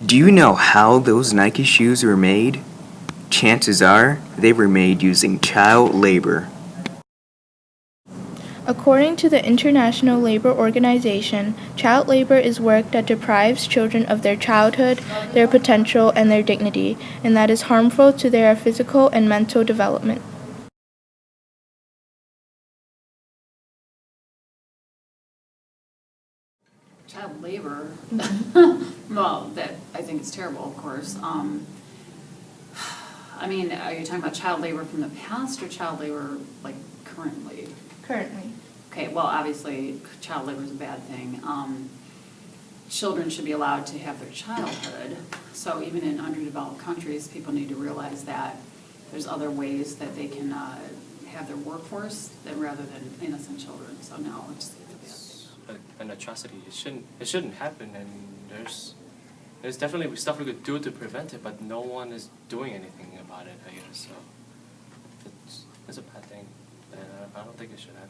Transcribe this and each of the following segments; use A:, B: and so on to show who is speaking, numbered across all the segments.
A: Do you know how those Nike shoes were made? Chances are they were made using child labor.
B: According to the International Labor Organization, child labor is work that deprives children of their childhood, their potential, and their dignity, and that is harmful to their physical and mental development.
C: Child labor, well, that I think is terrible, of course. I mean, are you talking about child labor from the past or child labor like currently?
B: Currently.
C: Okay, well, obviously, child labor is a bad thing. Children should be allowed to have their childhood. So even in underdeveloped countries, people need to realize that there's other ways that they can have their workforce rather than innocent children. So no, it's
D: an atrocity. It shouldn't happen, and there's definitely stuff we could do to prevent it, but no one is doing anything about it, I guess. So it's a bad thing. I don't think it should happen.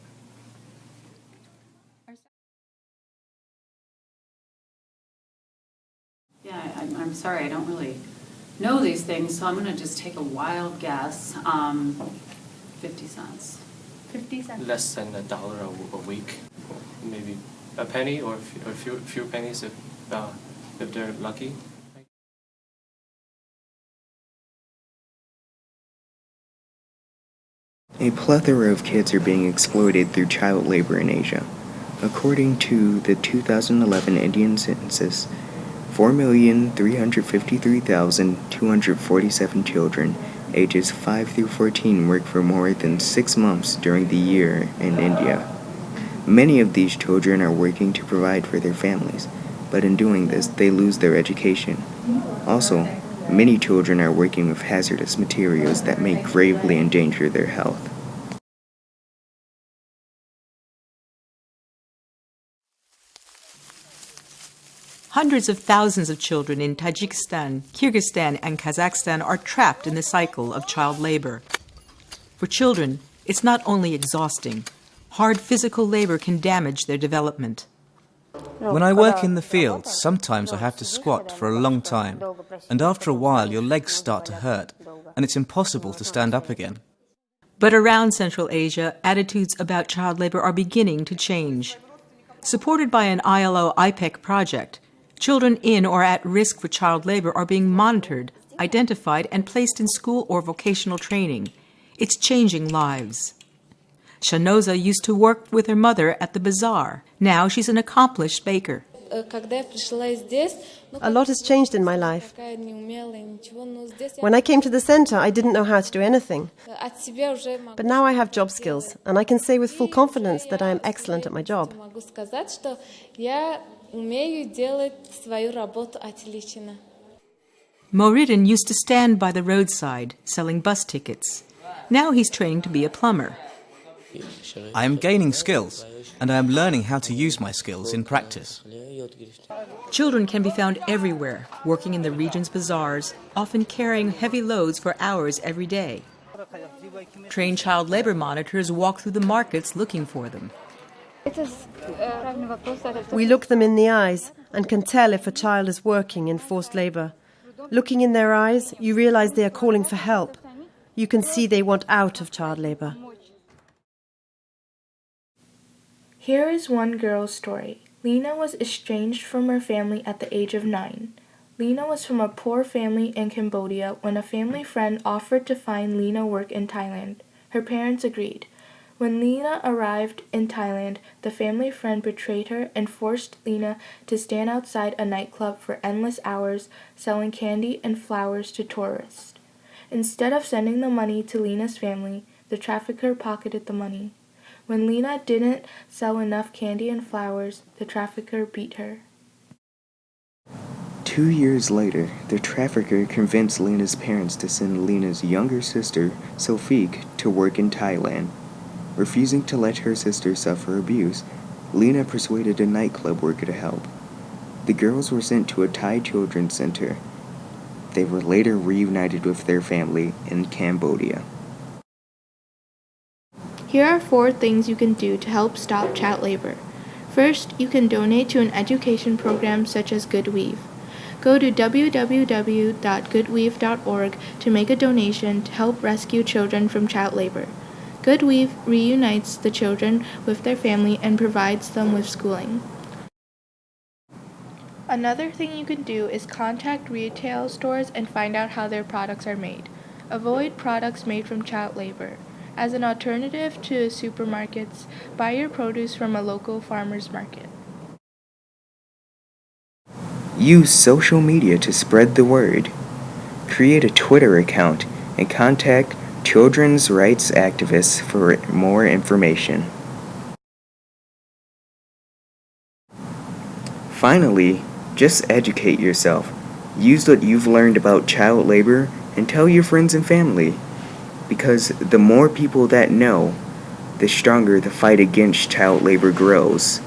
C: Yeah, I'm sorry, I don't really know these things, so I'm going to just take a wild guess. 50 cents.
B: 50 cents.
D: Less than $1 a week, maybe a penny or a few pennies if they're lucky.
A: A plethora of kids are being exploited through child labor in Asia. According to the 2011 Indian census, 4,353,247 children ages 5 through 14 work for more than 6 months during the year in India. Many of these children are working to provide for their families, but in doing this, they lose their education. Also, many children are working with hazardous materials that may gravely endanger their health.
E: Hundreds of thousands of children in Tajikistan, Kyrgyzstan, and Kazakhstan are trapped in the cycle of child labor. For children, it's not only exhausting. Hard physical labor can damage their development.
F: When I work in the fields, sometimes I have to squat for a long time, and after a while your legs start to hurt, and it's impossible to stand up again.
E: But around Central Asia, attitudes about child labor are beginning to change. Supported by an ILO IPEC project, children in or at risk for child labor are being monitored, identified, and placed in school or vocational training. It's changing lives. Shanoza used to work with her mother at the bazaar. Now she's an accomplished baker.
G: A lot has changed in my life. When I came to the center, I didn't know how to do anything. But now I have job skills, and I can say with full confidence that I am excellent at my job.
E: Moridin used to stand by the roadside, selling bus tickets. Now he's training to be a plumber.
F: I am gaining skills, and I am learning how to use my skills in practice.
E: Children can be found everywhere, working in the region's bazaars, often carrying heavy loads for hours every day. Trained child labor monitors walk through the markets looking for them.
G: We look them in the eyes and can tell if a child is working in forced labor. Looking in their eyes, you realize they are calling for help. You can see they want out of child labor.
B: Here is one girl's story. Lena was estranged from her family at the age of 9. Lena was from a poor family in Cambodia when a family friend offered to find Lena work in Thailand. Her parents agreed. When Lena arrived in Thailand, the family friend betrayed her and forced Lena to stand outside a nightclub for endless hours selling candy and flowers to tourists. Instead of sending the money to Lena's family, the trafficker pocketed the money. When Lena didn't sell enough candy and flowers, the trafficker beat her.
A: 2 years later, the trafficker convinced Lena's parents to send Lena's younger sister, Sofik, to work in Thailand. Refusing to let her sister suffer abuse, Lena persuaded a nightclub worker to help. The girls were sent to a Thai children's center. They were later reunited with their family in Cambodia.
B: Here are 4 things you can do to help stop child labor. First, you can donate to an education program such as Good Weave. Go to www.goodweave.org to make a donation to help rescue children from child labor. Goodweave reunites the children with their family and provides them with schooling. Another thing you can do is contact retail stores and find out how their products are made. Avoid products made from child labor. As an alternative to supermarkets, buy your produce from a local farmer's market.
A: Use social media to spread the word. Create a Twitter account and contact children's rights activists for more information. Finally, just educate yourself. Use what you've learned about child labor and tell your friends and family. Because the more people that know, the stronger the fight against child labor grows.